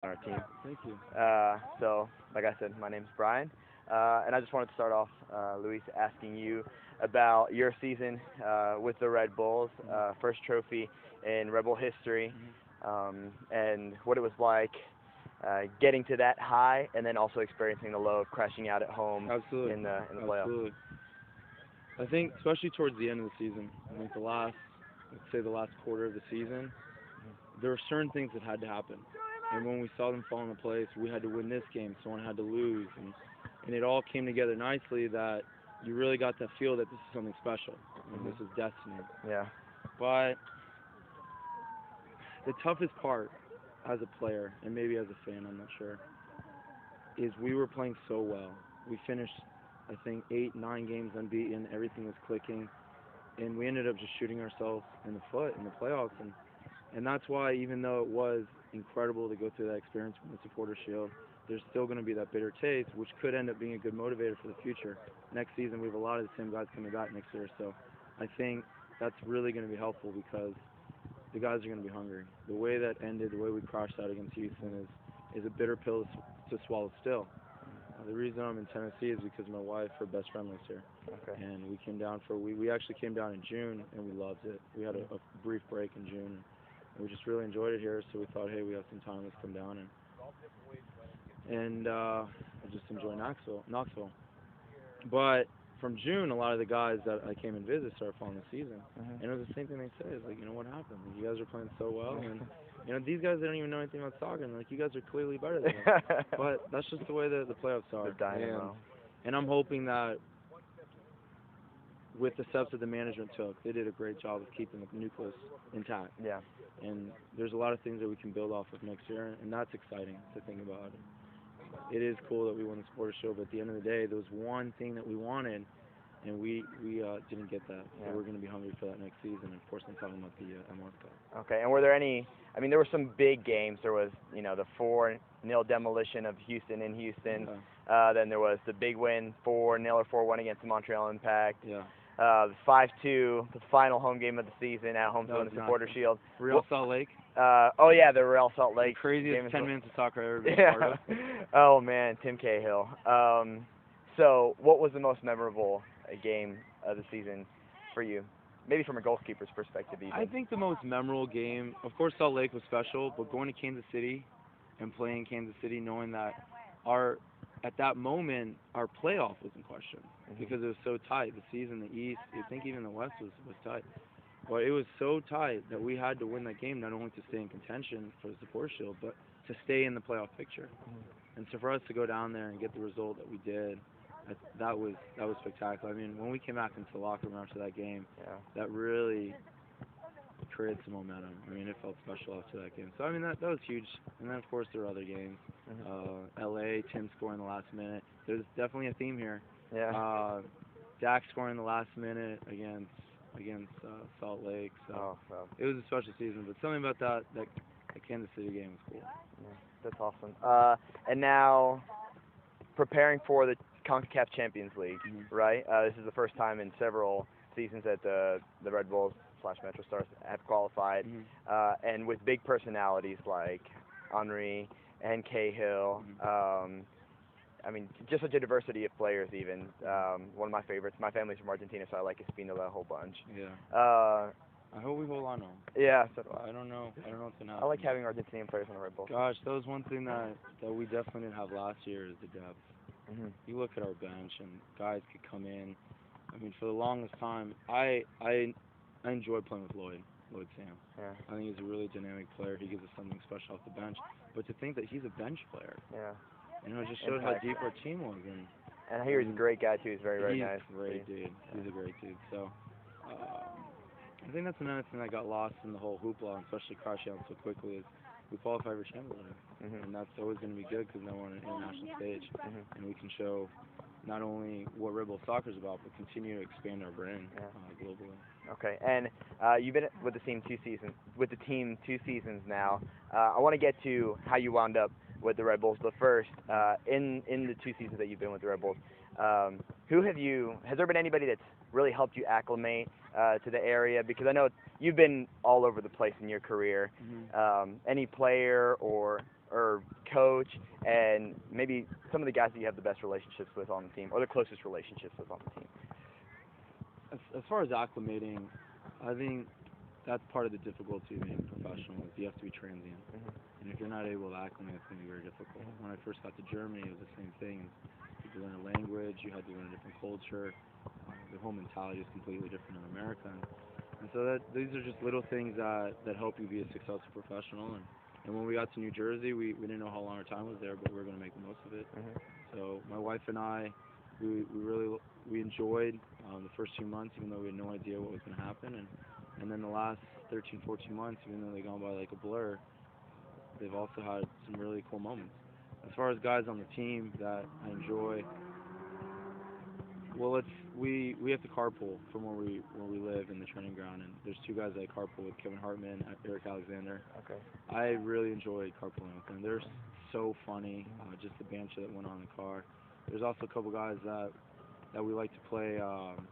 on our team. Thank you. So, like I said, my name's Brian, and I just wanted to start off, Luis, asking you about your season with the Red Bulls, first trophy in Red Bull history, Mhm. and what it was like getting to that high, and then also experiencing the low of crashing out at home Absolutely. in the playoffs. Absolutely. I think especially towards the end of the season, I think let's say the last quarter of the season, there were certain things that had to happen. And when we saw them fall into place, we had to win this game, someone had to lose, and it all came together nicely that you really got to feel that this is something special, and this is destiny. Yeah. But the toughest part as a player, and maybe as a fan, I'm not sure, is we were playing so well. We finished, I think, 8, 9 games unbeaten. Everything was clicking, and we ended up just shooting ourselves in the foot in the playoffs. And that's why, even though it was incredible to go through that experience from the Supporter Shield, there's still going to be that bitter taste, which could end up being a good motivator for the future. Next season, we have a lot of the same guys coming back next year, so I think that's really going to be helpful because the guys are going to be hungry. The way that ended, the way we crashed out against Houston is a bitter pill to swallow still. The reason I'm in Tennessee is because my wife, her best friend lives here. Okay. And we came down we actually came down in June and we loved it. We had a brief break in June and we just really enjoyed it here, so we thought, hey, we have some time, let's come down and just enjoy Knoxville. But from June, a lot of the guys that I came and visited started following the season, and it was the same thing they said. It's like, what happened? Like, you guys are playing so well, and these guys they don't even know anything about soccer. And like, you guys are clearly better than them. But that's just the way the playoffs are. The dynamo. And I'm hoping that with the steps that the management took, they did a great job of keeping the nucleus intact. Yeah. And there's a lot of things that we can build off of next year, and that's exciting to think about. It is cool that we won the Supporters Shield, but at the end of the day, there was one thing that we wanted, and we didn't get that. So Yeah. we're going to be hungry for that next season. And of course, I'm talking about the MLS Cup. Okay, and were there any? I mean, there were some big games. There was, the 4-0 demolition of Houston in Houston. Then there was the big win, 4-0 or 4-1 against the Montreal Impact. Yeah. 5-2, the final home game of the season at home to win the Supporter Shield. Real Salt Lake. Oh yeah, the Real Salt Lake. The craziest 10 minutes of soccer I've ever been Yeah. a part of. Oh man, Tim Cahill. So what was the most memorable game of the season for you? Maybe from a goalkeeper's perspective, even. I think the most memorable game, of course, Salt Lake was special, but going to Kansas City and playing Kansas City, knowing that at that moment, our playoff was in question because it was so tight. The season, the East, I think even the West was tight. But it was so tight that we had to win that game not only to stay in contention for the Supporter Shield, but to stay in the playoff picture. And so for us to go down there and get the result that we did, that was spectacular. I mean, when we came back into the locker room after that game, that really created some momentum. I mean, it felt special after that game. So I mean, that was huge. And then of course there were other games. L.A. Tim scoring the last minute. There's definitely a theme here. Yeah. Dak scoring the last minute against Salt Lake. So it was a special season. But something about that Kansas City game was cool. Yeah, that's awesome. And now preparing for the CONCACAF Champions League, right? This is the first time in several seasons that the Red Bulls / Metro Stars have qualified, and with big personalities like Henry and Cahill. I mean, just such a diversity of players. Even one of my favorites. My family's from Argentina, so I like Espinola a whole bunch. Yeah. I hope we hold on to him. Yeah. So I don't know what's gonna happen. I like having Argentinian players on the Red Bulls. Gosh, that was one thing that we definitely didn't have last year is the depth. You look at our bench and guys could come in. I mean, for the longest time, I enjoyed playing with Lloyd Sam. Yeah. I think he's a really dynamic player. He gives us something special off the bench. But to think that he's a bench player, it just shows how deep our team was. And I hear he's a great guy too. He's very, very nice. He's a great dude. He's a great dude. So I think that's another thing that got lost in the whole hoopla, and especially crashing out so quickly, is we qualify for Champions League. And that's always going to be good because now we're on an international stage, and we can show not only what Red Bull Soccer is about, but continue to expand our brand globally. Okay, and you've been with the team 2 seasons now. I want to get to how you wound up with the Red Bulls, but first, in the 2 seasons that you've been with the Red Bulls, has there been anybody that's really helped you acclimate to the area? Because I know you've been all over the place in your career. Any player or coach, and maybe some of the guys that you have the best relationships with on the team, or the closest relationships with on the team? As far as acclimating, I think that's part of the difficulty of being a professional is you have to be transient. And if you're not able to acclimate, it's going to be very difficult. When I first got to Germany, it was the same thing. You had to learn a language, you had to learn a different culture. The whole mentality is completely different in America. And so these are just little things that help you be a successful professional. And when we got to New Jersey, we didn't know how long our time was there, but we were going to make the most of it. So my wife and I, we enjoyed the first few months, even though we had no idea what was going to happen. And then the last 13, 14 months, even though they've gone by like a blur, they've also had some really cool moments. As far as guys on the team that I enjoy, well, we have to carpool from where we live in the training ground, and there's two guys that I carpool with, Kevin Hartman and Eric Alexander. Okay. I really enjoy carpooling with them. They're so funny, just the banter that went on in the car. There's also a couple guys that we like to play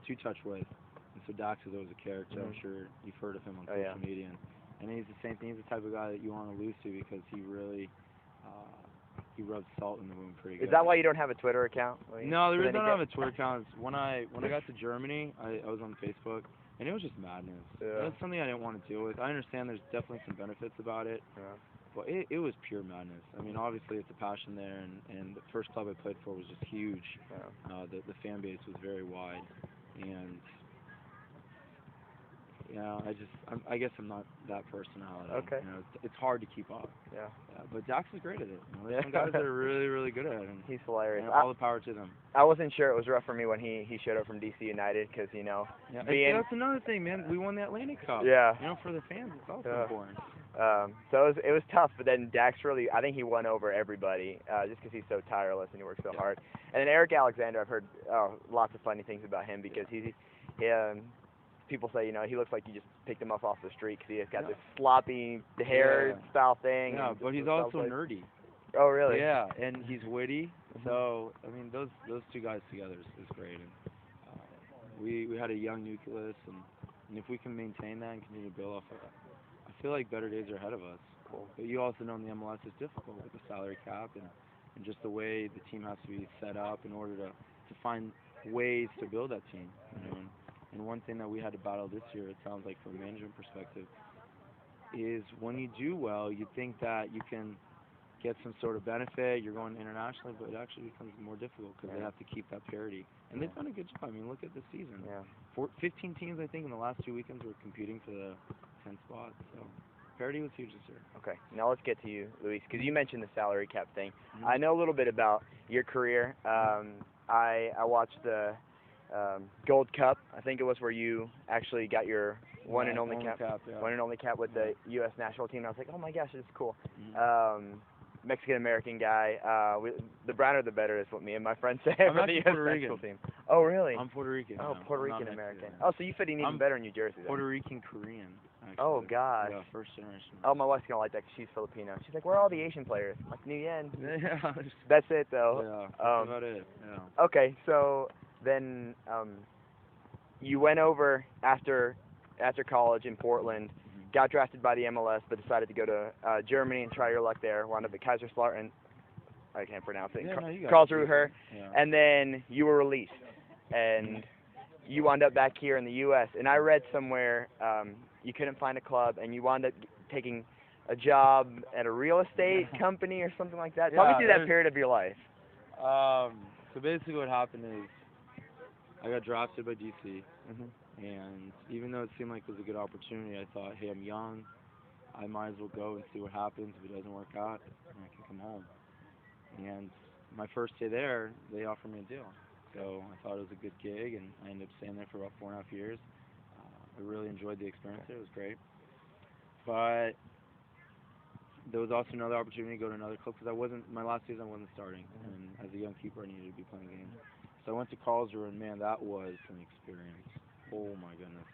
two-touch with. And so Dax is always a character. I'm sure you've heard of him on social media. And he's the same thing. He's the type of guy that you want to lose to because he really he rubs salt in the wound pretty good. Is that why you don't have a Twitter account? No, the reason I don't have a Twitter account is when I got to Germany, I was on Facebook, and it was just madness. Yeah. That's something I didn't want to deal with. I understand there's definitely some benefits about it. Yeah. But it was pure madness. I mean, obviously it's a passion there, and the first club I played for was just huge. Yeah. The fan base was very wide, and I guess I'm not that personality. Okay. You know, it's hard to keep up. Yeah. But Dax is great at it. You know, there's some guys that are really, really good at it. And, He's hilarious. and all the power to them. I wasn't sure it was rough for me when he showed up from DC United because, you know, Yeah, being... that's another thing, man. We won the Atlantic Cup. Yeah. You know, for the fans, it's also important. So it was tough, but then Dax really, I think he won over everybody just because he's so tireless and he works so hard. And then Eric Alexander, I've heard lots of funny things about him because people say, you know, he looks like you just picked him up off the street because he's got this sloppy hair style thing. Yeah, but he's also nerdy. Oh, really? Yeah, and he's witty. So, I mean, those two guys together is great. And we had a young nucleus, and if we can maintain that and continue to build off of that, I feel like better days are ahead of us. Cool. But you also know in the MLS it's difficult with the salary cap and just the way the team has to be set up in order to find ways to build that team. You know? And one thing that we had to battle this year, it sounds like from a management perspective, is when you do well, you think that you can get some sort of benefit, you're going internationally, but it actually becomes more difficult because they have to keep that parity. And they've done a good job. I mean, look at this season. 15 teams, I think, in the last 2 weekends were competing for the 10th spot. So parity was huge this year. Okay, now let's get to you, Luis, because you mentioned the salary cap thing. I know a little bit about your career. I watched the Gold Cup, I think it was, where you actually got your one and only cap with the U.S. national team. And I was like, oh my gosh, this is cool. Mexican-American guy. The browner the better is what me and my friends say for the U.S. national team. Oh, really? I'm Puerto Rican. Oh, now. Puerto Rican-American. Oh, so you fit in even better in New Jersey then. Puerto Rican-Korean, actually. Oh, gosh. Yeah, first generation. Oh, my wife's going to like that because she's Filipino. She's like, where are all the Asian players? I'm like, Nguyen. Yeah. That's it, though. Yeah, that's about it. Yeah. Okay, so then you went over after college in Portland, got drafted by the MLS, but decided to go to Germany and try your luck there. Wound up at Kaiserslautern. I can't pronounce it. Karlsruhe. And then you were released, and you wound up back here in the U.S. And I read somewhere you couldn't find a club, and you wound up taking a job at a real estate company or something like that. Talk me through that period of your life. So basically what happened is I got drafted by DC. And even though it seemed like it was a good opportunity, I thought, hey, I'm young. I might as well go and see what happens. If it doesn't work out, I can come home. And my first day there, they offered me a deal. So I thought it was a good gig, and I ended up staying there for about 4.5 years. I really enjoyed the experience there. It was great. But there was also another opportunity to go to another club because my last season I wasn't starting. And as a young keeper, I needed to be playing games. So I went to Karlsruhe, and man, that was an experience. Oh my goodness.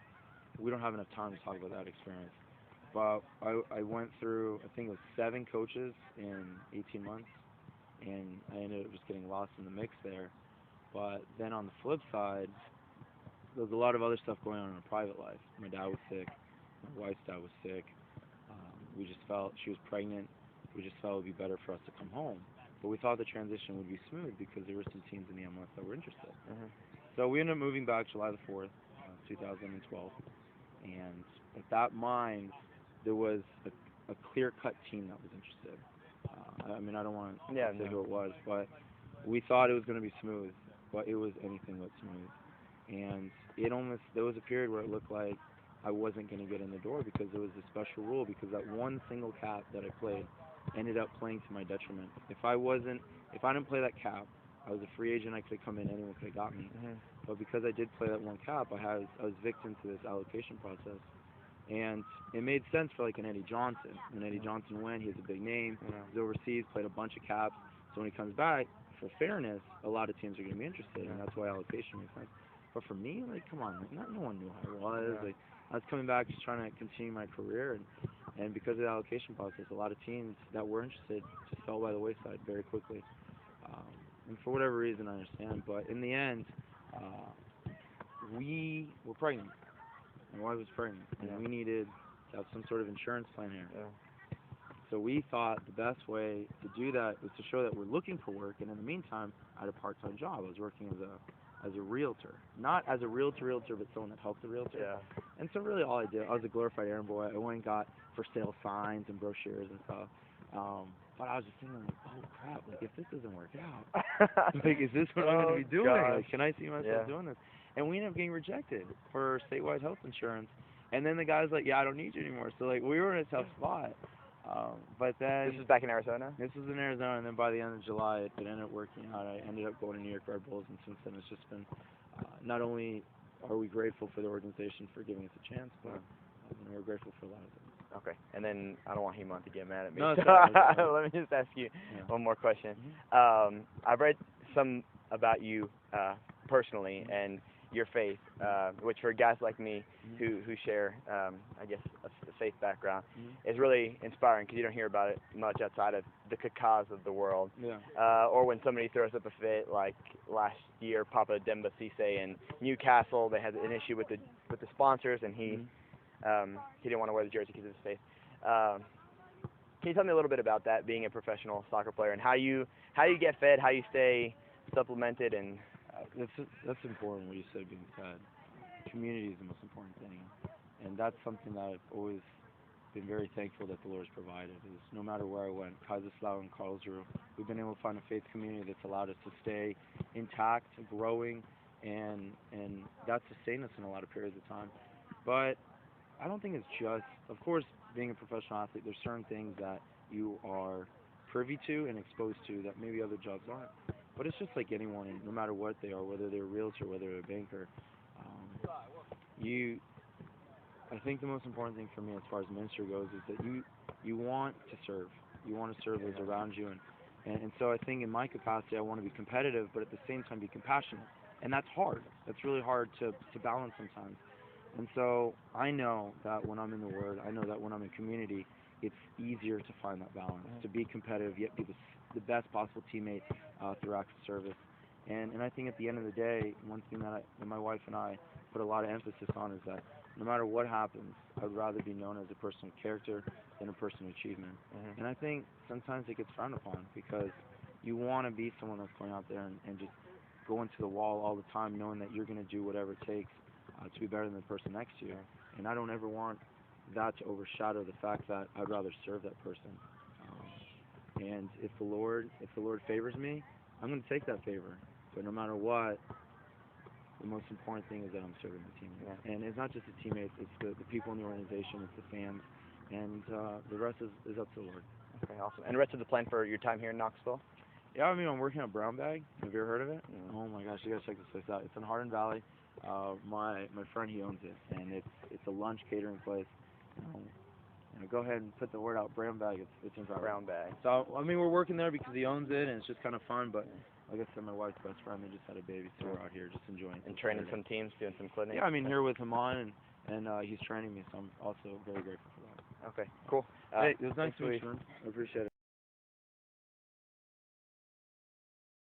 We don't have enough time to talk about that experience. But I went through, I think it was 7 coaches in 18 months, and I ended up just getting lost in the mix there. But then on the flip side, there was a lot of other stuff going on in my private life. My dad was sick. My wife's dad was sick. We just felt she was pregnant, we just felt it would be better for us to come home. But we thought the transition would be smooth because there were some teams in the MLS that were interested. Mhm. So we ended up moving back July the 4th, 2012. And at that mine, there was a clear-cut team that was interested. I mean, I don't want to say who it was, but we thought it was going to be smooth, but it was anything but smooth. And there was a period where it looked like I wasn't going to get in the door because there was a special rule, because that one single cap that I played ended up playing to my detriment. If I didn't play that cap, I was a free agent. I could have come in, anyone could have got me. Mhm. But because I did play that one cap, I was victim to this allocation process. And it made sense for like an Eddie Johnson. When Eddie Johnson went, he has a big name. He's overseas, played a bunch of caps. So when he comes back, for fairness, a lot of teams are going to be interested, and that's why allocation makes sense. But for me, like, come on, like, no one knew who I was. Like, I was coming back just trying to continue my career, and because of the allocation process, a lot of teams that were interested just fell by the wayside very quickly. And for whatever reason, I understand. But in the end, we were pregnant. My wife was pregnant, and we needed to have some sort of insurance plan here. Yeah. So we thought the best way to do that was to show that we're looking for work, and in the meantime, I had a part-time job. I was working as a realtor, not as a realtor, but someone that helped the realtor. Yeah. And so really all I did, I was a glorified errand boy. I went and got for sale signs and brochures and stuff. But I was just thinking, like, oh crap, like if this doesn't work out, like is this what I'm going to be doing? Like, can I see myself doing this? And we ended up getting rejected for statewide health insurance. And then the guy's like, yeah, I don't need you anymore. So like we were in a tough spot. But then This was back in Arizona? This was in Arizona, and then by the end of July, it ended up working out. I ended up going to New York Red Bulls, and since then it's just been, not only are we grateful for the organization for giving us a chance, but we're grateful for a lot of things. Okay, and then I don't want Hemon to get mad at me. No, so let me just ask you one more question. I've read some about you personally and your faith, which for guys like me who share, I guess, a faith background, is really inspiring because you don't hear about it much outside of the cacas of the world. Or when somebody throws up a fit, like last year, Papa Demba Cisse in Newcastle, they had an issue with the sponsors, and he didn't want to wear the jersey because of his faith. Can you tell me a little bit about that, being a professional soccer player, and how you get fed, how you stay supplemented, and that's important what you said, being fed. Community is the most important thing, and that's something that I've always been very thankful that the Lord has provided. Is no matter where I went, Kaiserslautern and Karlsruhe, we've been able to find a faith community that's allowed us to stay intact, growing, and that sustained us in a lot of periods of time. But I don't think it's just, of course, being a professional athlete, there's certain things that you are privy to and exposed to that maybe other jobs aren't. But it's just like anyone, and no matter what they are, whether they're a realtor, whether they're a banker, I think the most important thing for me as far as ministry goes is that you want to serve. You want to serve those around you. And so I think in my capacity, I want to be competitive, but at the same time be compassionate. And that's hard. That's really hard to balance sometimes. And so I know that when I'm in the Word, I know that when I'm in community, it's easier to find that balance, to be competitive, yet be the best possible teammate through acts of service. And I think at the end of the day, one thing that my wife and I put a lot of emphasis on is that no matter what happens, I would rather be known as a person of character than a person of achievement. And I think sometimes it gets frowned upon because you want to be someone that's going out there and just going to the wall all the time, knowing that you're going to do whatever it takes to be better than the person next to you. And I don't ever want that to overshadow the fact that I'd rather serve that person. And if the Lord favors me, I'm going to take that favor. But no matter what, the most important thing is that I'm serving the teammates. And it's not just the teammates, it's the people in the organization, it's the fans, and the rest is up to the Lord. Okay, awesome. And the rest of the plan for your time here in Knoxville? Yeah, I mean, I'm working at Brown Bag. Have you ever heard of it? Oh my gosh, you gotta check this place out. It's in Hardin Valley. My friend, he owns it, and it's a lunch catering place. Go ahead and put the word out. Brown Bag. It's in Brown Bag. So I mean, we're working there because he owns it, and it's just kind of fun. But like I said, my wife's best friend, they just had a baby, so we're out here just enjoying it. And training some teams, doing some clinics. Yeah, I mean, here with him on, and he's training me, so I'm also very grateful for that. Okay, cool. Hey, it was nice to meet you, man. I appreciate it.